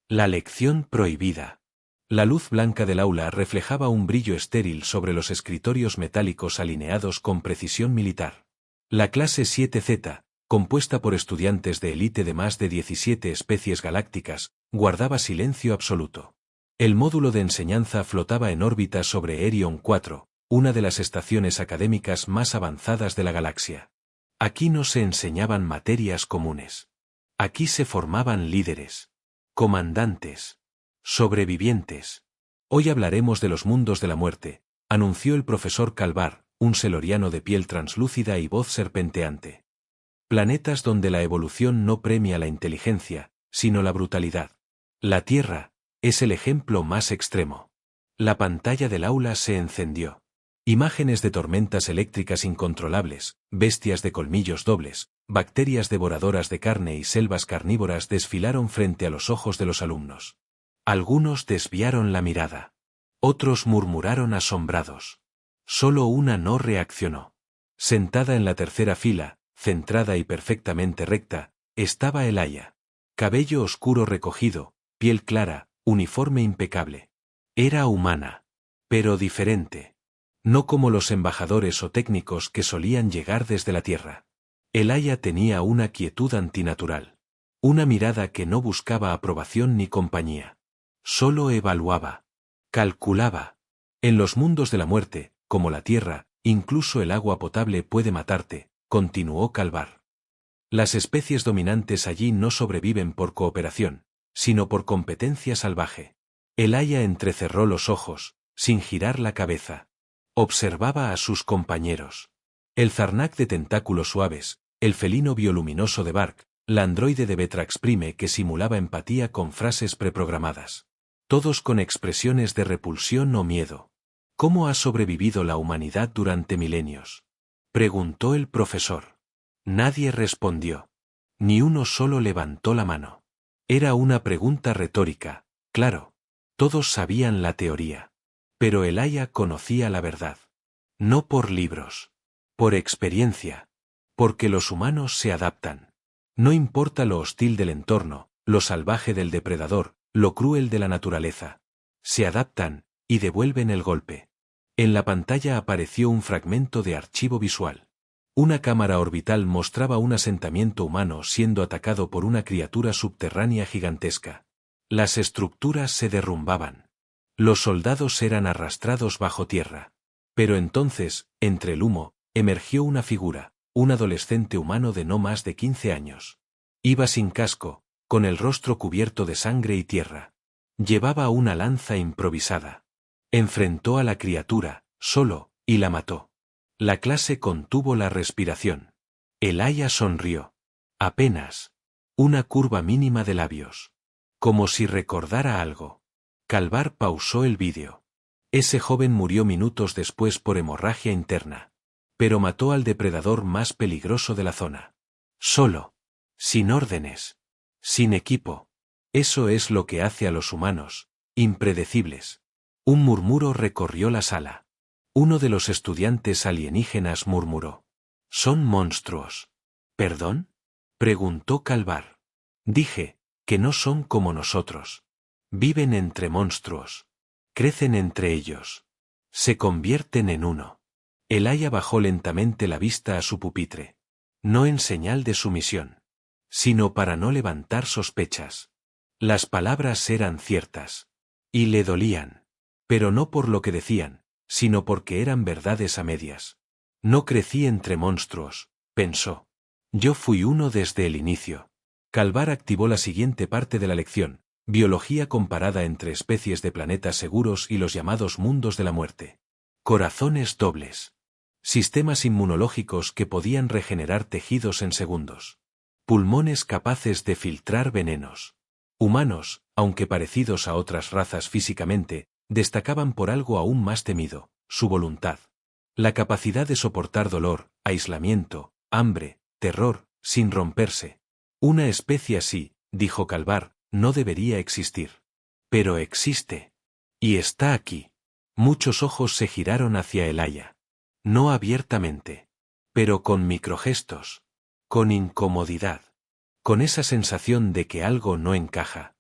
La lección prohibida. La luz blanca del aula reflejaba un brillo estéril sobre los escritorios metálicos alineados con precisión militar. La clase 7Z, compuesta por estudiantes de élite de más de 17 especies galácticas, guardaba silencio absoluto. El módulo de enseñanza flotaba en órbita sobre Erion 4, una de las estaciones académicas más avanzadas de la galaxia. Aquí no se enseñaban materias comunes. Aquí se formaban líderes, comandantes, sobrevivientes. Hoy hablaremos de los mundos de la muerte, anunció el profesor Calvar, un seloriano de piel translúcida y voz serpenteante. Planetas donde la evolución no premia la inteligencia, sino la brutalidad. La Tierra es el ejemplo más extremo. La pantalla del aula se encendió. Imágenes de tormentas eléctricas incontrolables, bestias de colmillos dobles, bacterias devoradoras de carne y selvas carnívoras desfilaron frente a los ojos de los alumnos. Algunos desviaron la mirada. Otros murmuraron asombrados. Solo una no reaccionó. Sentada en la tercera fila, centrada y perfectamente recta, estaba Elaya. Cabello oscuro recogido, piel clara, uniforme impecable. Era humana. Pero diferente. No como los embajadores o técnicos que solían llegar desde la Tierra. Elaya tenía una quietud antinatural. Una mirada que no buscaba aprobación ni compañía. Solo evaluaba. Calculaba. En los mundos de la muerte, como la Tierra, incluso el agua potable puede matarte, continuó Calvar. Las especies dominantes allí no sobreviven por cooperación, sino por competencia salvaje. Elaya entrecerró los ojos, sin girar la cabeza. Observaba a sus compañeros. El Zarnak de tentáculos suaves, el felino bioluminoso de Bark, la androide de Vetrax Prime que simulaba empatía con frases preprogramadas. Todos con expresiones de repulsión o miedo. ¿Cómo ha sobrevivido la humanidad durante milenios?, preguntó el profesor. Nadie respondió. Ni uno solo levantó la mano. Era una pregunta retórica, claro. Todos sabían la teoría. Pero Elaya conocía la verdad. No por libros. Por experiencia. Porque los humanos se adaptan. No importa lo hostil del entorno, lo salvaje del depredador, lo cruel de la naturaleza. Se adaptan, y devuelven el golpe. En la pantalla apareció un fragmento de archivo visual. Una cámara orbital mostraba un asentamiento humano siendo atacado por una criatura subterránea gigantesca. Las estructuras se derrumbaban. Los soldados eran arrastrados bajo tierra. Pero entonces, entre el humo, emergió una figura, un adolescente humano de no más de 15 años. Iba sin casco, con el rostro cubierto de sangre y tierra. Llevaba una lanza improvisada. Enfrentó a la criatura, solo, y la mató. La clase contuvo la respiración. Elaya sonrió. Apenas. Una curva mínima de labios. Como si recordara algo. Calvar pausó el vídeo. Ese joven murió minutos después por hemorragia interna. Pero mató al depredador más peligroso de la zona. Solo. Sin órdenes. Sin equipo. Eso es lo que hace a los humanos, impredecibles. Un murmuro recorrió la sala. Uno de los estudiantes alienígenas murmuró. Son monstruos. ¿Perdón?, preguntó Calvar. Dije, que no son como nosotros. Viven entre monstruos. Crecen entre ellos. Se convierten en uno. Elaya bajó lentamente la vista a su pupitre. No en señal de sumisión. Sino para no levantar sospechas. Las palabras eran ciertas. Y le dolían. Pero no por lo que decían, sino porque eran verdades a medias. No crecí entre monstruos, pensó. Yo fui uno desde el inicio. Calvar activó la siguiente parte de la lección. Biología comparada entre especies de planetas seguros y los llamados mundos de la muerte. Corazones dobles. Sistemas inmunológicos que podían regenerar tejidos en segundos. Pulmones capaces de filtrar venenos. Humanos, aunque parecidos a otras razas físicamente, destacaban por algo aún más temido, su voluntad. La capacidad de soportar dolor, aislamiento, hambre, terror, sin romperse. Una especie así, dijo Calvar, no debería existir. Pero existe. Y está aquí. Muchos ojos se giraron hacia Elaya. No abiertamente. Pero con microgestos. Con incomodidad. Con esa sensación de que algo no encaja.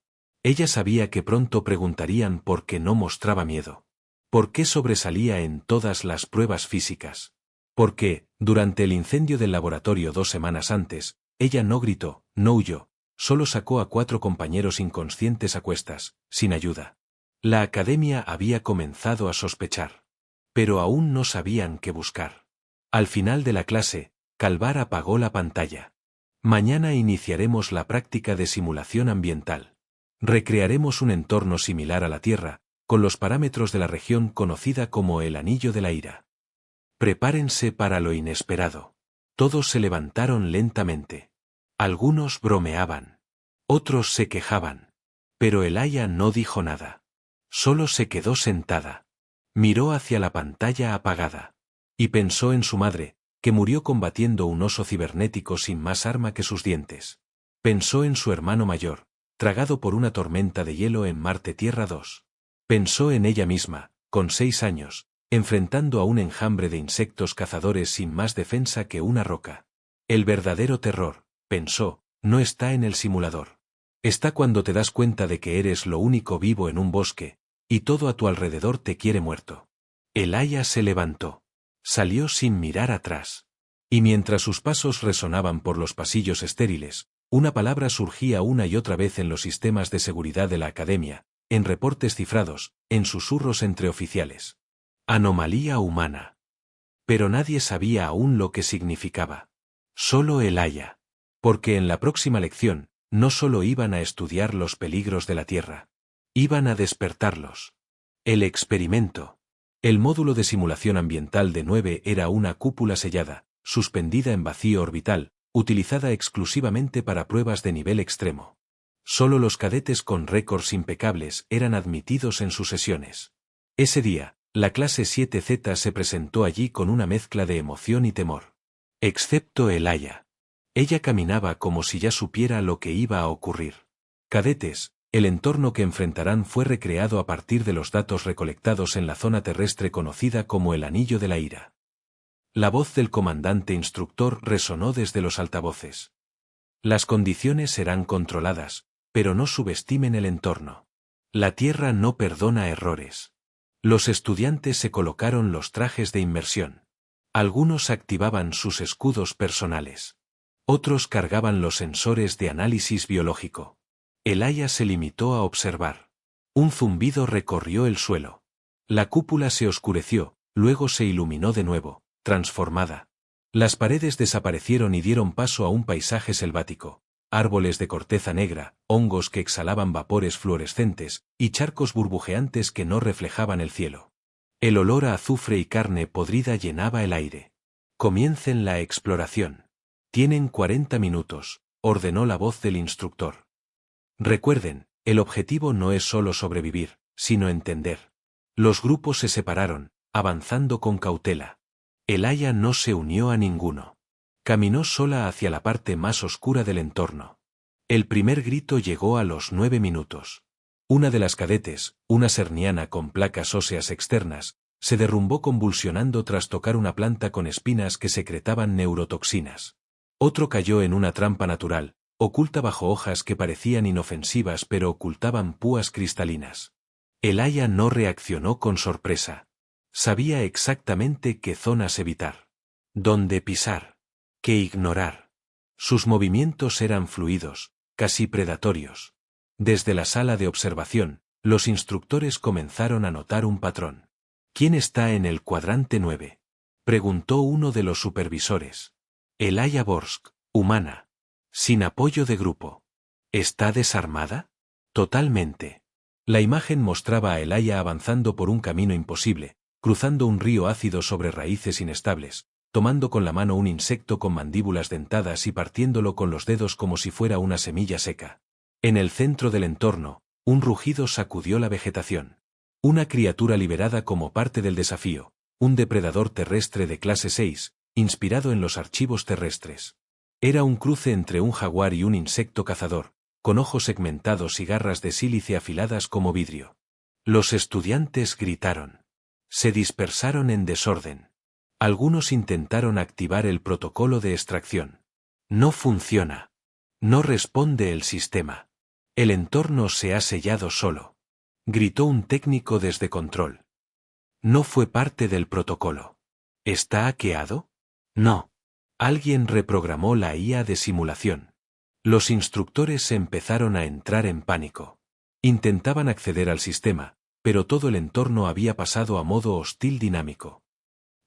Ella sabía que pronto preguntarían por qué no mostraba miedo. ¿Por qué sobresalía en todas las pruebas físicas? ¿Por qué, durante el incendio del laboratorio 2 semanas antes, ella no gritó, no huyó, solo sacó a 4 compañeros inconscientes a cuestas, sin ayuda? La academia había comenzado a sospechar. Pero aún no sabían qué buscar. Al final de la clase, Calvar apagó la pantalla. Mañana iniciaremos la práctica de simulación ambiental. Recrearemos un entorno similar a la Tierra, con los parámetros de la región conocida como el Anillo de la Ira. Prepárense para lo inesperado. Todos se levantaron lentamente. Algunos bromeaban. Otros se quejaban. Pero Elaya no dijo nada. Solo se quedó sentada. Miró hacia la pantalla apagada. Y pensó en su madre, que murió combatiendo un oso cibernético sin más arma que sus dientes. Pensó en su hermano mayor, tragado por una tormenta de hielo en Marte-Tierra 2. Pensó en ella misma, con 6 años, enfrentando a un enjambre de insectos cazadores sin más defensa que una roca. El verdadero terror, pensó, no está en el simulador. Está cuando te das cuenta de que eres lo único vivo en un bosque, y todo a tu alrededor te quiere muerto. Elaya se levantó. Salió sin mirar atrás. Y mientras sus pasos resonaban por los pasillos estériles, una palabra surgía una y otra vez en los sistemas de seguridad de la academia, en reportes cifrados, en susurros entre oficiales. Anomalía humana. Pero nadie sabía aún lo que significaba. Solo Elaya. Porque en la próxima lección, no solo iban a estudiar los peligros de la Tierra. Iban a despertarlos. El experimento. El módulo de simulación ambiental de 9 era una cúpula sellada, suspendida en vacío orbital, utilizada exclusivamente para pruebas de nivel extremo. Solo los cadetes con récords impecables eran admitidos en sus sesiones. Ese día, la clase 7Z se presentó allí con una mezcla de emoción y temor. Excepto Elaya. Ella caminaba como si ya supiera lo que iba a ocurrir. Cadetes, el entorno que enfrentarán fue recreado a partir de los datos recolectados en la zona terrestre conocida como el Anillo de la Ira. La voz del comandante instructor resonó desde los altavoces. Las condiciones serán controladas, pero no subestimen el entorno. La Tierra no perdona errores. Los estudiantes se colocaron los trajes de inmersión. Algunos activaban sus escudos personales. Otros cargaban los sensores de análisis biológico. Elaya se limitó a observar. Un zumbido recorrió el suelo. La cúpula se oscureció, luego se iluminó de nuevo, transformada. Las paredes desaparecieron y dieron paso a un paisaje selvático. Árboles de corteza negra, hongos que exhalaban vapores fluorescentes, y charcos burbujeantes que no reflejaban el cielo. El olor a azufre y carne podrida llenaba el aire. Comiencen la exploración. Tienen 40 minutos, ordenó la voz del instructor. Recuerden, el objetivo no es solo sobrevivir, sino entender. Los grupos se separaron, avanzando con cautela. Elaya no se unió a ninguno. Caminó sola hacia la parte más oscura del entorno. El primer grito llegó a los 9 minutos. Una de las cadetes, una serniana con placas óseas externas, se derrumbó convulsionando tras tocar una planta con espinas que secretaban neurotoxinas. Otro cayó en una trampa natural, oculta bajo hojas que parecían inofensivas pero ocultaban púas cristalinas. Elaya no reaccionó con sorpresa. Sabía exactamente qué zonas evitar, dónde pisar, qué ignorar. Sus movimientos eran fluidos, casi predatorios. Desde la sala de observación, los instructores comenzaron a notar un patrón. ¿Quién está en el cuadrante 9? Preguntó uno de los supervisores. Elaya Borsk, humana. Sin apoyo de grupo. ¿Está desarmada? Totalmente. La imagen mostraba a Elaya avanzando por un camino imposible, cruzando un río ácido sobre raíces inestables, tomando con la mano un insecto con mandíbulas dentadas y partiéndolo con los dedos como si fuera una semilla seca. En el centro del entorno, un rugido sacudió la vegetación. Una criatura liberada como parte del desafío, un depredador terrestre de clase 6, inspirado en los archivos terrestres. Era un cruce entre un jaguar y un insecto cazador, con ojos segmentados y garras de sílice afiladas como vidrio. Los estudiantes gritaron. Se dispersaron en desorden. Algunos intentaron activar el protocolo de extracción. No funciona. No responde el sistema. El entorno se ha sellado solo. Gritó un técnico desde control. No fue parte del protocolo. ¿Está hackeado? No. Alguien reprogramó la IA de simulación. Los instructores empezaron a entrar en pánico. Intentaban acceder al sistema, pero todo el entorno había pasado a modo hostil dinámico.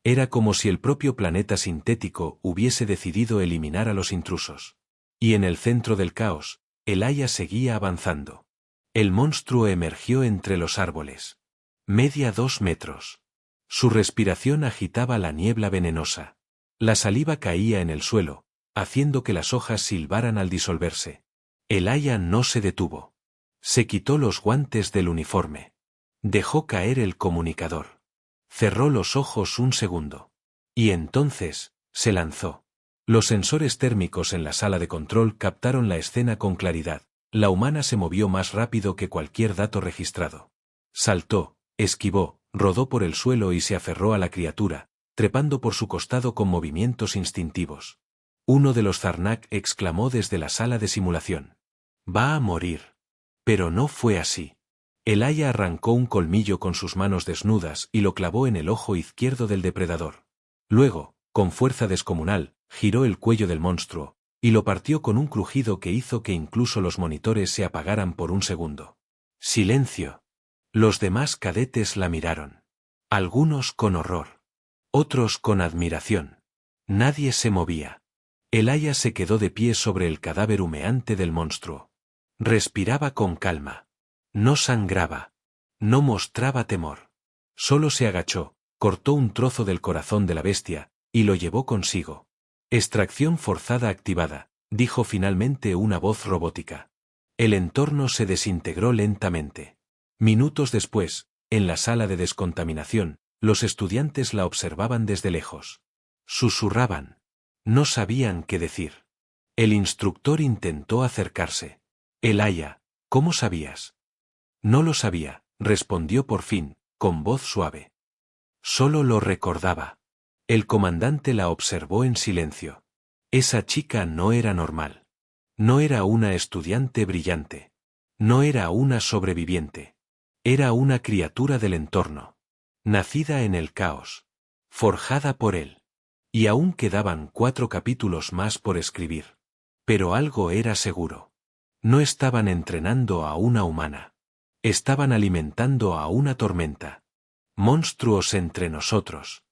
Era como si el propio planeta sintético hubiese decidido eliminar a los intrusos. Y en el centro del caos, el Aya seguía avanzando. El monstruo emergió entre los árboles. Media 2 metros. Su respiración agitaba la niebla venenosa. La saliva caía en el suelo, haciendo que las hojas silbaran al disolverse. El Aya no se detuvo. Se quitó los guantes del uniforme. Dejó caer el comunicador. Cerró los ojos un segundo. Y entonces, se lanzó. Los sensores térmicos en la sala de control captaron la escena con claridad. La humana se movió más rápido que cualquier dato registrado. Saltó, esquivó, rodó por el suelo y se aferró a la criatura, trepando por su costado con movimientos instintivos. Uno de los Zarnak exclamó desde la sala de simulación. «Va a morir». Pero no fue así. El Aya arrancó un colmillo con sus manos desnudas y lo clavó en el ojo izquierdo del depredador. Luego, con fuerza descomunal, giró el cuello del monstruo, y lo partió con un crujido que hizo que incluso los monitores se apagaran por un segundo. Silencio. Los demás cadetes la miraron. Algunos con horror. Otros con admiración. Nadie se movía. El Aya se quedó de pie sobre el cadáver humeante del monstruo. Respiraba con calma. No sangraba. No mostraba temor. Solo se agachó, cortó un trozo del corazón de la bestia, y lo llevó consigo. Extracción forzada activada, dijo finalmente una voz robótica. El entorno se desintegró lentamente. Minutos después, en la sala de descontaminación, los estudiantes la observaban desde lejos. Susurraban. No sabían qué decir. El instructor intentó acercarse. El Aya, ¿cómo sabías? No lo sabía, respondió por fin, con voz suave. Solo lo recordaba. El comandante la observó en silencio. Esa chica no era normal. No era una estudiante brillante. No era una sobreviviente. Era una criatura del entorno. Nacida en el caos. Forjada por él. Y aún quedaban 4 capítulos más por escribir. Pero algo era seguro. No estaban entrenando a una humana. Estaban alimentando a una tormenta. Monstruos entre nosotros.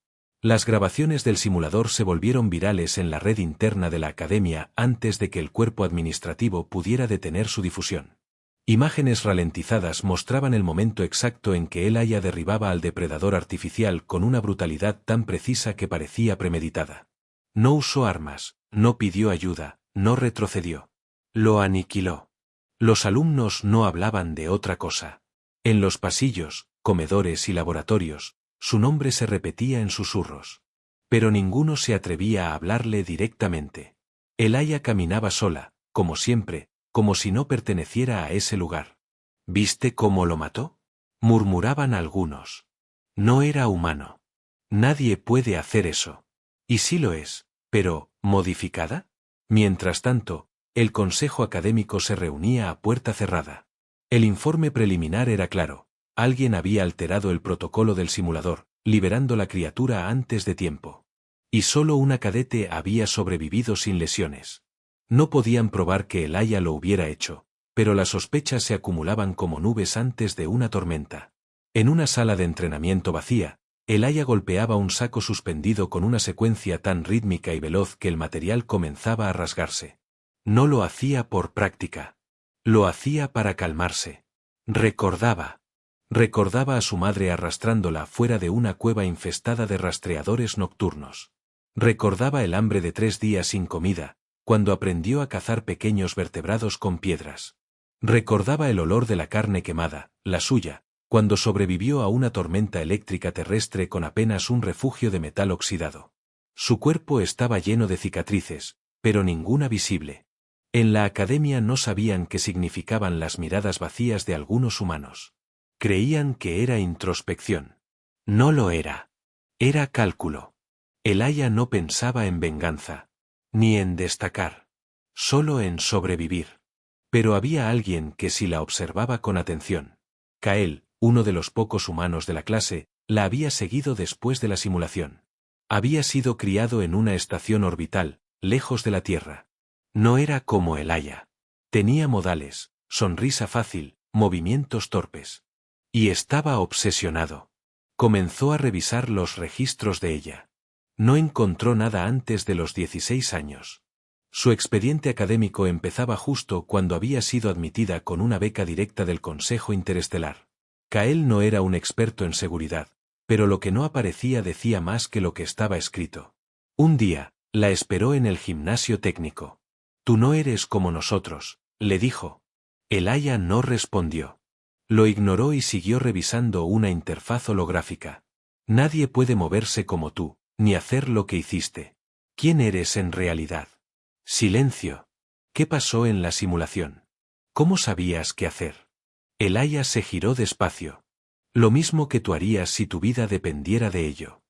Las grabaciones del simulador se volvieron virales en la red interna de la academia antes de que el cuerpo administrativo pudiera detener su difusión. Imágenes ralentizadas mostraban el momento exacto en que el Aya derribaba al depredador artificial con una brutalidad tan precisa que parecía premeditada. No usó armas, no pidió ayuda, no retrocedió. Lo aniquiló. Los alumnos no hablaban de otra cosa. En los pasillos, comedores y laboratorios, su nombre se repetía en susurros. Pero ninguno se atrevía a hablarle directamente. El Aya caminaba sola, como siempre, como si no perteneciera a ese lugar. ¿Viste cómo lo mató? Murmuraban algunos. No era humano. Nadie puede hacer eso. Y sí lo es, pero, ¿modificada? Mientras tanto, el consejo académico se reunía a puerta cerrada. El informe preliminar era claro. Alguien había alterado el protocolo del simulador, liberando la criatura antes de tiempo. Y solo una cadete había sobrevivido sin lesiones. No podían probar que el Aya lo hubiera hecho, pero las sospechas se acumulaban como nubes antes de una tormenta. En una sala de entrenamiento vacía, el Aya golpeaba un saco suspendido con una secuencia tan rítmica y veloz que el material comenzaba a rasgarse. No lo hacía por práctica. Lo hacía para calmarse. Recordaba a su madre arrastrándola fuera de una cueva infestada de rastreadores nocturnos. Recordaba el hambre de 3 días sin comida, cuando aprendió a cazar pequeños vertebrados con piedras. Recordaba el olor de la carne quemada, la suya, cuando sobrevivió a una tormenta eléctrica terrestre con apenas un refugio de metal oxidado. Su cuerpo estaba lleno de cicatrices, pero ninguna visible. En la academia no sabían qué significaban las miradas vacías de algunos humanos. Creían que era introspección. No lo era. Era cálculo. El Aya no pensaba en venganza. Ni en destacar. Solo en sobrevivir. Pero había alguien que sí la observaba con atención. Kael, uno de los pocos humanos de la clase, la había seguido después de la simulación. Había sido criado en una estación orbital, lejos de la Tierra. No era como Elijah. Tenía modales, sonrisa fácil, movimientos torpes. Y estaba obsesionado. Comenzó a revisar los registros de ella. No encontró nada antes de los 16 años. Su expediente académico empezaba justo cuando había sido admitida con una beca directa del Consejo Interestelar. Kael no era un experto en seguridad, pero lo que no aparecía decía más que lo que estaba escrito. Un día, la esperó en el gimnasio técnico. «Tú no eres como nosotros», le dijo. Elijah no respondió. Lo ignoró y siguió revisando una interfaz holográfica. «Nadie puede moverse como tú, ni hacer lo que hiciste. ¿Quién eres en realidad?» Silencio. ¿Qué pasó en la simulación? ¿Cómo sabías qué hacer? Elijah se giró despacio. Lo mismo que tú harías si tu vida dependiera de ello.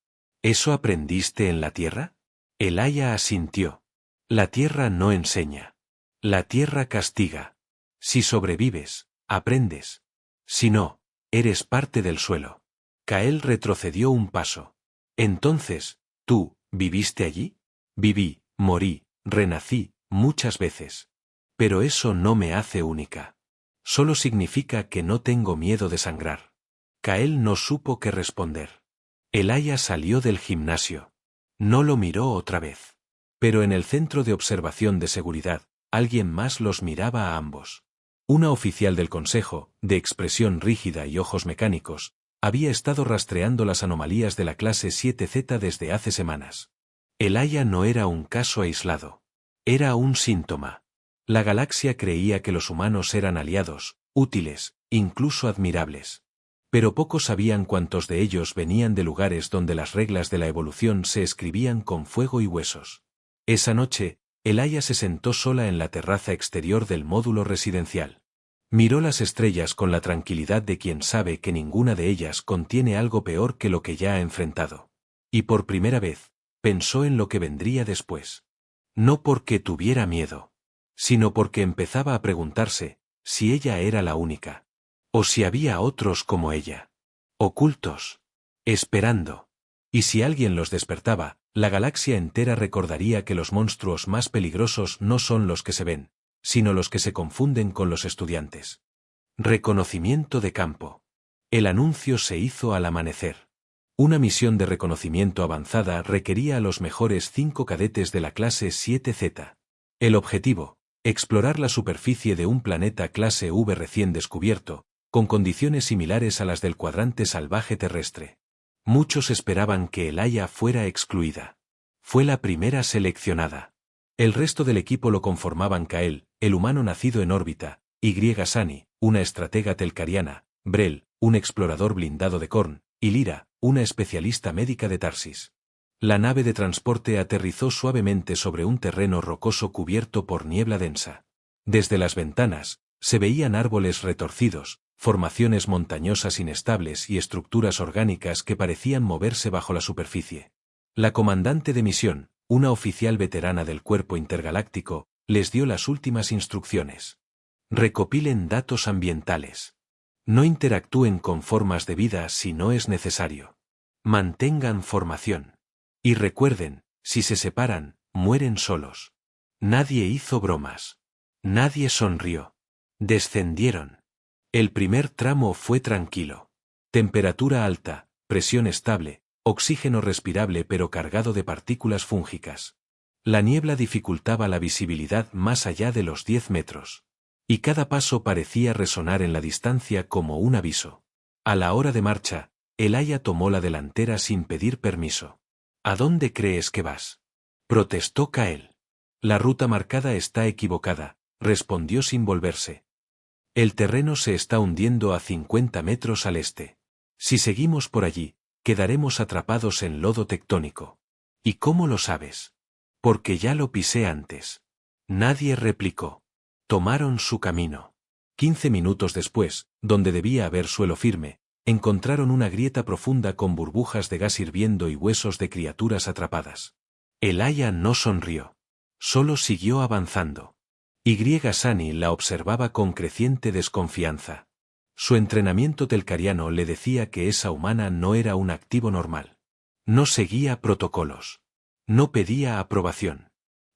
¿Eso aprendiste en la Tierra? Elijah asintió. La Tierra no enseña. La Tierra castiga. Si sobrevives, aprendes. Si no, eres parte del suelo. Kael retrocedió un paso. Entonces, ¿tú, viviste allí? Viví, morí, renací, muchas veces. Pero eso no me hace única. Solo significa que no tengo miedo de sangrar. Kael no supo qué responder. Elijah salió del gimnasio. No lo miró otra vez. Pero en el centro de observación de seguridad, alguien más los miraba a ambos. Una oficial del consejo, de expresión rígida y ojos mecánicos, había estado rastreando las anomalías de la clase 7Z desde hace semanas. Elijah no era un caso aislado. Era un síntoma. La galaxia creía que los humanos eran aliados, útiles, incluso admirables. Pero pocos sabían cuántos de ellos venían de lugares donde las reglas de la evolución se escribían con fuego y huesos. Esa noche, Elijah se sentó sola en la terraza exterior del módulo residencial. Miró las estrellas con la tranquilidad de quien sabe que ninguna de ellas contiene algo peor que lo que ya ha enfrentado. Y por primera vez, pensó en lo que vendría después. No porque tuviera miedo, sino porque empezaba a preguntarse si ella era la única. O si había otros como ella. Ocultos. Esperando. Y si alguien los despertaba, la galaxia entera recordaría que los monstruos más peligrosos no son los que se ven, sino los que se confunden con los estudiantes. Reconocimiento de campo. El anuncio se hizo al amanecer. Una misión de reconocimiento avanzada requería a los mejores 5 cadetes de la clase 7Z. El objetivo, explorar la superficie de un planeta clase V recién descubierto, con condiciones similares a las del cuadrante salvaje terrestre. Muchos esperaban que Elijah fuera excluida. Fue la primera seleccionada. El resto del equipo lo conformaban Kael, el humano nacido en órbita, Y. Sani, una estratega telcariana, Brel, un explorador blindado de Korn, y Lyra, una especialista médica de Tarsis. La nave de transporte aterrizó suavemente sobre un terreno rocoso cubierto por niebla densa. Desde las ventanas, se veían árboles retorcidos, formaciones montañosas inestables y estructuras orgánicas que parecían moverse bajo la superficie. La comandante de misión, una oficial veterana del Cuerpo Intergaláctico, les dio las últimas instrucciones. Recopilen datos ambientales. No interactúen con formas de vida si no es necesario. Mantengan formación. Y recuerden, si se separan, mueren solos. Nadie hizo bromas. Nadie sonrió. Descendieron. El primer tramo fue tranquilo. Temperatura alta, presión estable, oxígeno respirable pero cargado de partículas fúngicas. La niebla dificultaba la visibilidad más allá de los 10 metros. Y cada paso parecía resonar en la distancia como un aviso. A la hora de marcha, Elijah tomó la delantera sin pedir permiso. ¿A dónde crees que vas?, protestó Kael. La ruta marcada está equivocada, respondió sin volverse. El terreno se está hundiendo a 50 metros al este. Si seguimos por allí, quedaremos atrapados en lodo tectónico. ¿Y cómo lo sabes? Porque ya lo pisé antes. Nadie replicó. Tomaron su camino. 15 minutos después, donde debía haber suelo firme, encontraron una grieta profunda con burbujas de gas hirviendo y huesos de criaturas atrapadas. Elijah no sonrió. Solo siguió avanzando. Sani la observaba con creciente desconfianza. Su entrenamiento telcariano le decía que esa humana no era un activo normal. No seguía protocolos. No pedía aprobación.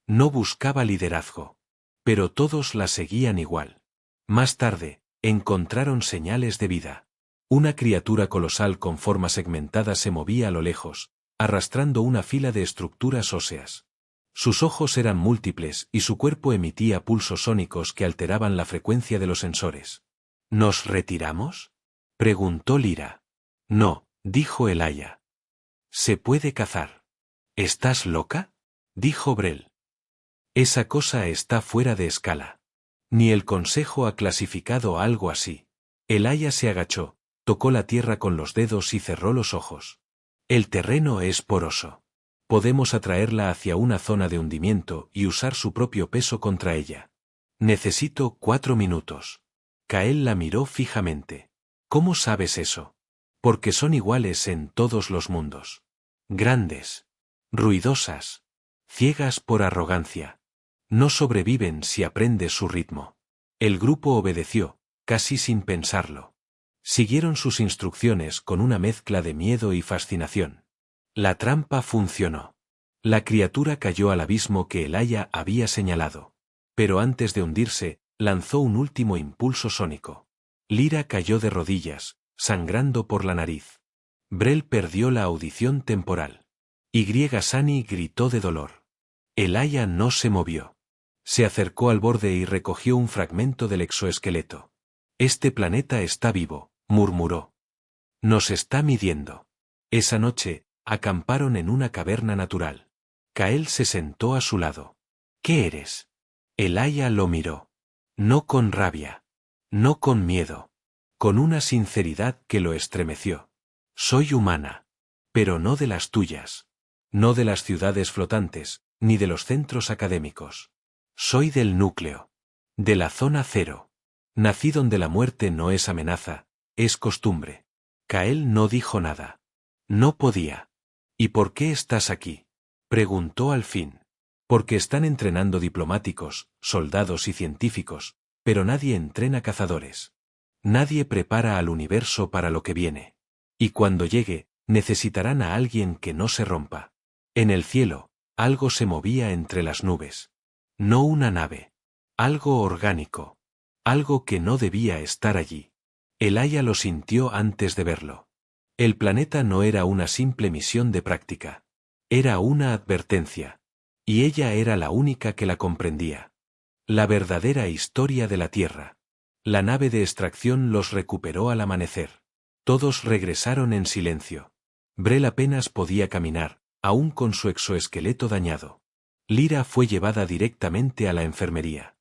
No buscaba liderazgo. Pero todos la seguían igual. Más tarde, encontraron señales de vida. Una criatura colosal con forma segmentada se movía a lo lejos, arrastrando una fila de estructuras óseas. Sus ojos eran múltiples y su cuerpo emitía pulsos sónicos que alteraban la frecuencia de los sensores. ¿Nos retiramos?, preguntó Lyra. No, dijo Elia. ¿Se puede cazar? ¿Estás loca?, dijo Brel. Esa cosa está fuera de escala. Ni el Consejo ha clasificado algo así. Elia se agachó, tocó la tierra con los dedos y cerró los ojos. El terreno es poroso. Podemos atraerla hacia una zona de hundimiento y usar su propio peso contra ella. Necesito 4 minutos. Kael la miró fijamente. ¿Cómo sabes eso? Porque son iguales en todos los mundos. Grandes. Ruidosas. Ciegas por arrogancia. No sobreviven si aprendes su ritmo. El grupo obedeció, casi sin pensarlo. Siguieron sus instrucciones con una mezcla de miedo y fascinación. La trampa funcionó. La criatura cayó al abismo que Elia había señalado. Pero antes de hundirse, lanzó un último impulso sónico. Lyra cayó de rodillas, sangrando por la nariz. Brel perdió la audición temporal. Sani gritó de dolor. Elia no se movió. Se acercó al borde y recogió un fragmento del exoesqueleto. Este planeta está vivo, murmuró. Nos está midiendo. Esa noche, acamparon en una caverna natural. Kael se sentó a su lado. ¿Qué eres? Elia lo miró. No con rabia. No con miedo. Con una sinceridad que lo estremeció. Soy humana. Pero no de las tuyas. No de las ciudades flotantes, ni de los centros académicos. Soy del núcleo. De la zona cero. Nací donde la muerte no es amenaza, es costumbre. Kael no dijo nada. No podía. ¿Y por qué estás aquí?, preguntó al fin. Porque están entrenando diplomáticos, soldados y científicos, pero nadie entrena cazadores. Nadie prepara al universo para lo que viene. Y cuando llegue, necesitarán a alguien que no se rompa. En el cielo, algo se movía entre las nubes. No una nave. Algo orgánico. Algo que no debía estar allí. Elia lo sintió antes de verlo. El planeta no era una simple misión de práctica. Era una advertencia. Y ella era la única que la comprendía. La verdadera historia de la Tierra. La nave de extracción los recuperó al amanecer. Todos regresaron en silencio. Brel apenas podía caminar, aún con su exoesqueleto dañado. Lyra fue llevada directamente a la enfermería.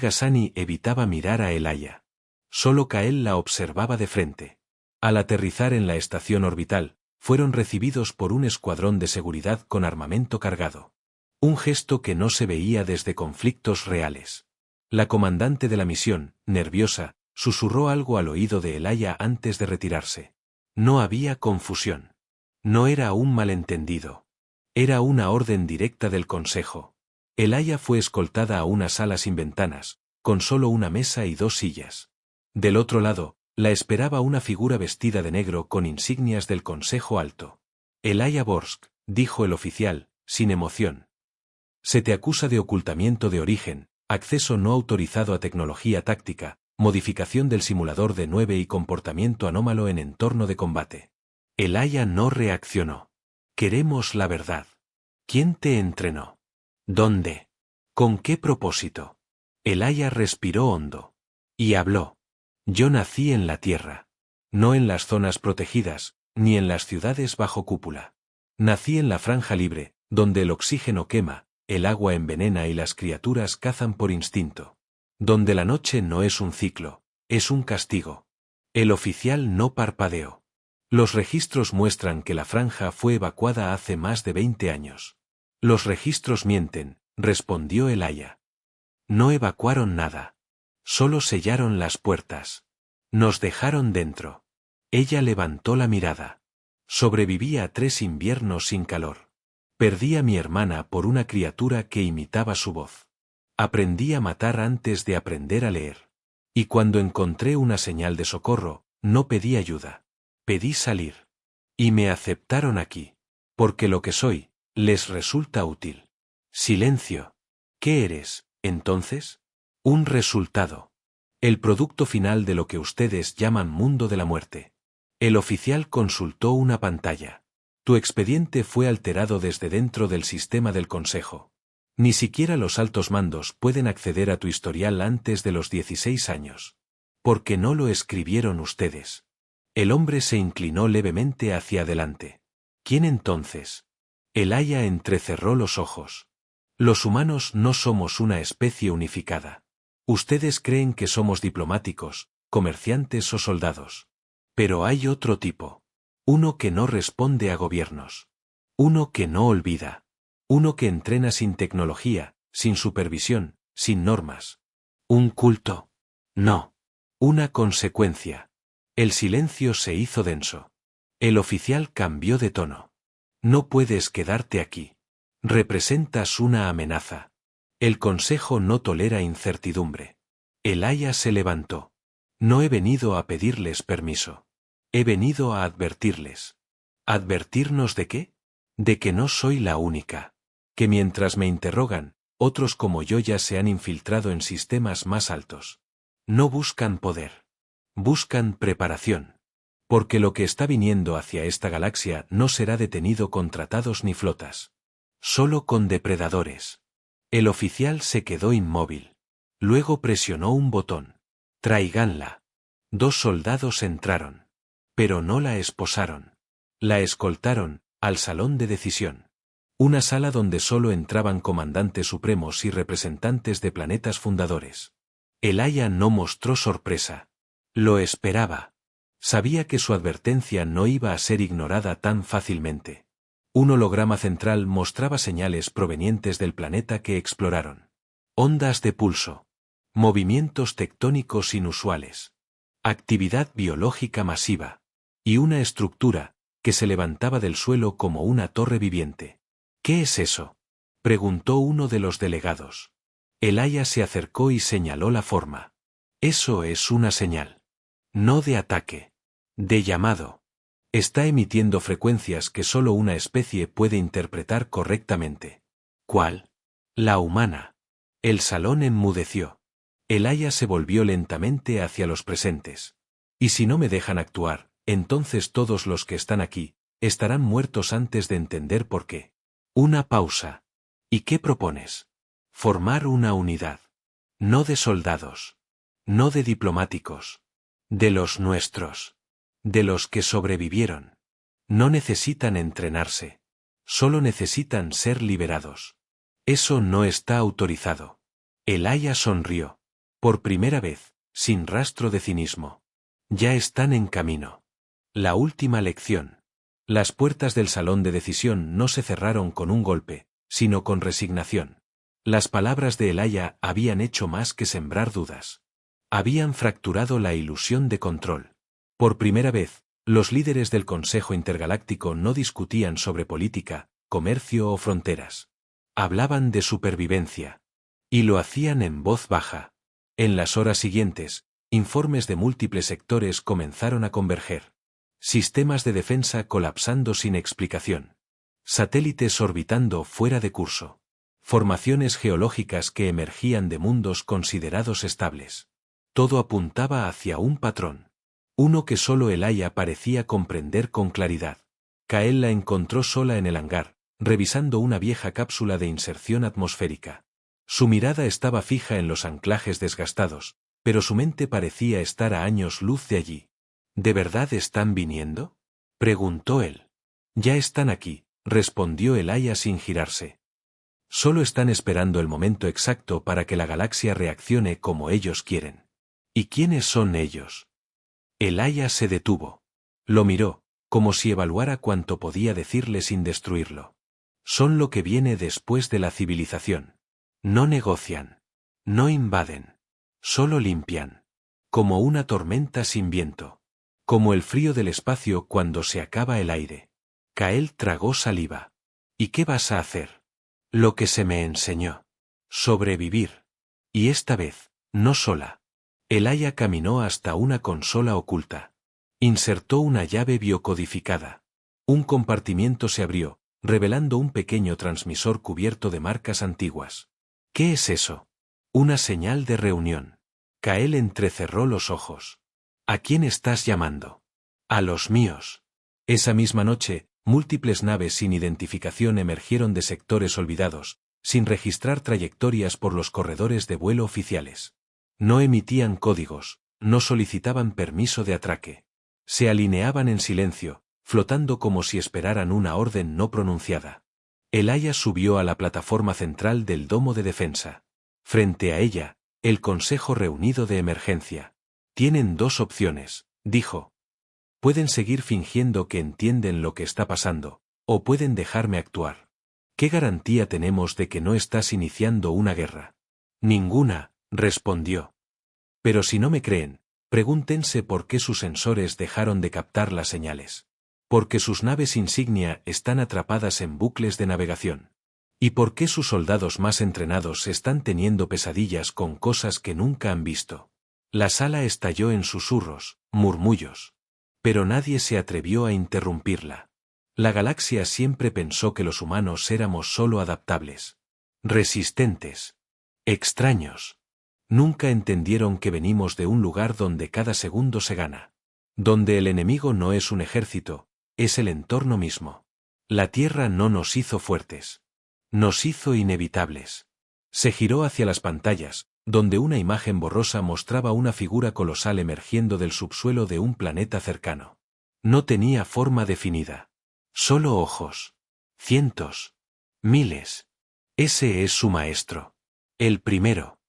Sani evitaba mirar a Elia. Solo Kael la observaba de frente. Al aterrizar en la estación orbital, fueron recibidos por un escuadrón de seguridad con armamento cargado. Un gesto que no se veía desde conflictos reales. La comandante de la misión, nerviosa, susurró algo al oído de Elia antes de retirarse. No había confusión. No era un malentendido. Era una orden directa del Consejo. Elia fue escoltada a una sala sin ventanas, con solo una mesa y 2 sillas. Del otro lado, la esperaba una figura vestida de negro con insignias del Consejo Alto. Elia Borsk, dijo el oficial, sin emoción. Se te acusa de ocultamiento de origen, acceso no autorizado a tecnología táctica, modificación del simulador de 9 y comportamiento anómalo en entorno de combate. Elia no reaccionó. Queremos la verdad. ¿Quién te entrenó? ¿Dónde? ¿Con qué propósito? Elia respiró hondo. Y habló. Yo nací en la Tierra. No en las zonas protegidas, ni en las ciudades bajo cúpula. Nací en la franja libre, donde el oxígeno quema, el agua envenena y las criaturas cazan por instinto. Donde la noche no es un ciclo, es un castigo. El oficial no parpadeó. Los registros muestran que la franja fue evacuada hace más de 20 años. Los registros mienten, respondió Elia. No evacuaron nada. Solo sellaron las puertas. Nos dejaron dentro. Ella levantó la mirada. Sobreviví a 3 inviernos sin calor. Perdí a mi hermana por una criatura que imitaba su voz. Aprendí a matar antes de aprender a leer. Y cuando encontré una señal de socorro, no pedí ayuda. Pedí salir. Y me aceptaron aquí. Porque lo que soy, les resulta útil. Silencio. ¿Qué eres, entonces? Un resultado. El producto final de lo que ustedes llaman mundo de la muerte. El oficial consultó una pantalla. Tu expediente fue alterado desde dentro del sistema del Consejo. Ni siquiera los altos mandos pueden acceder a tu historial antes de los 16 años. Porque no lo escribieron ustedes. El hombre se inclinó levemente hacia adelante. ¿Quién entonces? El Aya entrecerró los ojos. Los humanos no somos una especie unificada. Ustedes creen que somos diplomáticos, comerciantes o soldados. Pero hay otro tipo. Uno que no responde a gobiernos. Uno que no olvida. Uno que entrena sin tecnología, sin supervisión, sin normas. ¿Un culto? No. Una consecuencia. El silencio se hizo denso. El oficial cambió de tono. No puedes quedarte aquí. Representas una amenaza. El Consejo no tolera incertidumbre. El Aya se levantó. No he venido a pedirles permiso. He venido a advertirles. ¿Advertirnos de qué? De que no soy la única. Que mientras me interrogan, otros como yo ya se han infiltrado en sistemas más altos. No buscan poder. Buscan preparación. Porque lo que está viniendo hacia esta galaxia no será detenido con tratados ni flotas. Solo con depredadores. El oficial se quedó inmóvil. Luego presionó un botón. Tráiganla. 2 soldados entraron. Pero no la esposaron. La escoltaron, al salón de decisión. Una sala donde solo entraban comandantes supremos y representantes de planetas fundadores. El Aya no mostró sorpresa. Lo esperaba. Sabía que su advertencia no iba a ser ignorada tan fácilmente. Un holograma central mostraba señales provenientes del planeta que exploraron. Ondas de pulso. Movimientos tectónicos inusuales. Actividad biológica masiva. Y una estructura, que se levantaba del suelo como una torre viviente. ¿Qué es eso?, preguntó uno de los delegados. El Aya se acercó y señaló la forma. Eso es una señal. No de ataque. De llamado. Está emitiendo frecuencias que solo una especie puede interpretar correctamente. ¿Cuál? La humana. El salón enmudeció. El Aya se volvió lentamente hacia los presentes. Y si no me dejan actuar, entonces todos los que están aquí, estarán muertos antes de entender por qué. Una pausa. ¿Y qué propones? Formar una unidad. No de soldados. No de diplomáticos. De los nuestros. De los que sobrevivieron. No necesitan entrenarse. Solo necesitan ser liberados. Eso no está autorizado. El Aya sonrió. Por primera vez, sin rastro de cinismo. Ya están en camino. La última lección. Las puertas del salón de decisión no se cerraron con un golpe, sino con resignación. Las palabras de El Aya habían hecho más que sembrar dudas. Habían fracturado la ilusión de control. Por primera vez, los líderes del Consejo Intergaláctico no discutían sobre política, comercio o fronteras. Hablaban de supervivencia. Y lo hacían en voz baja. En las horas siguientes, informes de múltiples sectores comenzaron a converger. Sistemas de defensa colapsando sin explicación. Satélites orbitando fuera de curso. Formaciones geológicas que emergían de mundos considerados estables. Todo apuntaba hacia un patrón. Uno que solo El Aya parecía comprender con claridad. Kael la encontró sola en el hangar, revisando una vieja cápsula de inserción atmosférica. Su mirada estaba fija en los anclajes desgastados, pero su mente parecía estar a años luz de allí. ¿De verdad están viniendo?, preguntó él. Ya están aquí, respondió El Aya sin girarse. Solo están esperando el momento exacto para que la galaxia reaccione como ellos quieren. ¿Y quiénes son ellos? El Aya se detuvo. Lo miró, como si evaluara cuánto podía decirle sin destruirlo. Son lo que viene después de la civilización. No negocian. No invaden. Solo limpian. Como una tormenta sin viento. Como el frío del espacio cuando se acaba el aire. Kael tragó saliva. ¿Y qué vas a hacer? Lo que se me enseñó. Sobrevivir. Y esta vez, no sola. Elaya caminó hasta una consola oculta. Insertó una llave biocodificada. Un compartimiento se abrió, revelando un pequeño transmisor cubierto de marcas antiguas. ¿Qué es eso? Una señal de reunión. Kael entrecerró los ojos. ¿A quién estás llamando? A los míos. Esa misma noche, múltiples naves sin identificación emergieron de sectores olvidados, sin registrar trayectorias por los corredores de vuelo oficiales. No emitían códigos, no solicitaban permiso de atraque. Se alineaban en silencio, flotando como si esperaran una orden no pronunciada. Elaya subió a la plataforma central del domo de defensa. Frente a ella, el Consejo Reunido de Emergencia. Tienen dos opciones, dijo. Pueden seguir fingiendo que entienden lo que está pasando, o pueden dejarme actuar. ¿Qué garantía tenemos de que no estás iniciando una guerra? Ninguna, respondió. Pero si no me creen, pregúntense por qué sus sensores dejaron de captar las señales. Porque sus naves insignia están atrapadas en bucles de navegación. ¿Y por qué sus soldados más entrenados están teniendo pesadillas con cosas que nunca han visto? La sala estalló en susurros, murmullos. Pero nadie se atrevió a interrumpirla. La galaxia siempre pensó que los humanos éramos solo adaptables. Resistentes. Extraños. Nunca entendieron que venimos de un lugar donde cada segundo se gana. Donde el enemigo no es un ejército, es el entorno mismo. La Tierra no nos hizo fuertes. Nos hizo inevitables. Se giró hacia las pantallas, donde una imagen borrosa mostraba una figura colosal emergiendo del subsuelo de un planeta cercano. No tenía forma definida. Solo ojos. Cientos. Miles. Ese es su maestro. El primero.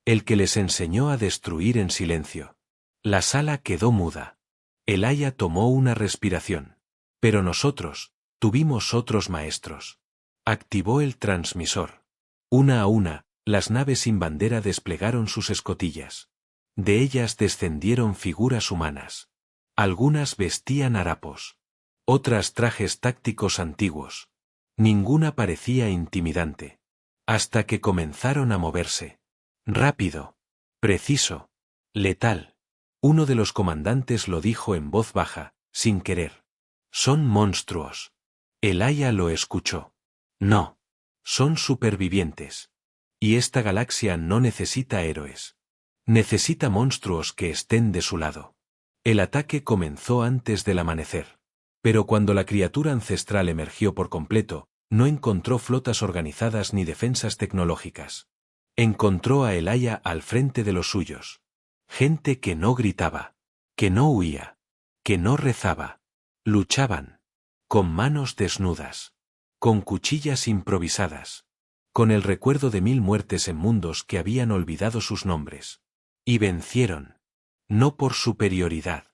El que les enseñó a destruir en silencio. La sala quedó muda. Elaya tomó una respiración. Pero nosotros, tuvimos otros maestros. Activó el transmisor. Una a una, las naves sin bandera desplegaron sus escotillas. De ellas descendieron figuras humanas. Algunas vestían harapos. Otras trajes tácticos antiguos. Ninguna parecía intimidante. Hasta que comenzaron a moverse. Rápido. Preciso. Letal. Uno de los comandantes lo dijo en voz baja, sin querer. Son monstruos. Elaya lo escuchó. No. Son supervivientes. Y esta galaxia no necesita héroes. Necesita monstruos que estén de su lado. El ataque comenzó antes del amanecer. Pero cuando la criatura ancestral emergió por completo, no encontró flotas organizadas ni defensas tecnológicas. Encontró a Elaya al frente de los suyos. Gente que no gritaba, que no huía, que no rezaba. Luchaban. Con manos desnudas. Con cuchillas improvisadas. Con el recuerdo de 1000 muertes en mundos que habían olvidado sus nombres. Y vencieron. No por superioridad.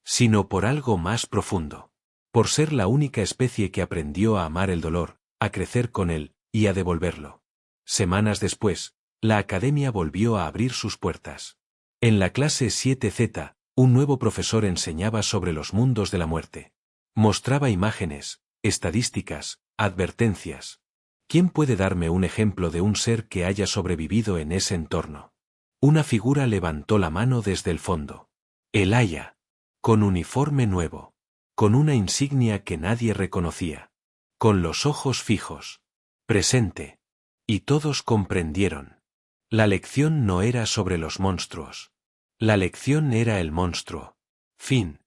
Sino por algo más profundo. Por ser la única especie que aprendió a amar el dolor, a crecer con él, y a devolverlo. Semanas después, la academia volvió a abrir sus puertas. En la clase 7Z, un nuevo profesor enseñaba sobre los mundos de la muerte. Mostraba imágenes, estadísticas, advertencias. ¿Quién puede darme un ejemplo de un ser que haya sobrevivido en ese entorno? Una figura levantó la mano desde el fondo. Elaya. Con uniforme nuevo. Con una insignia que nadie reconocía. Con los ojos fijos. Presente. Y todos comprendieron. La lección no era sobre los monstruos. La lección era el monstruo. Fin.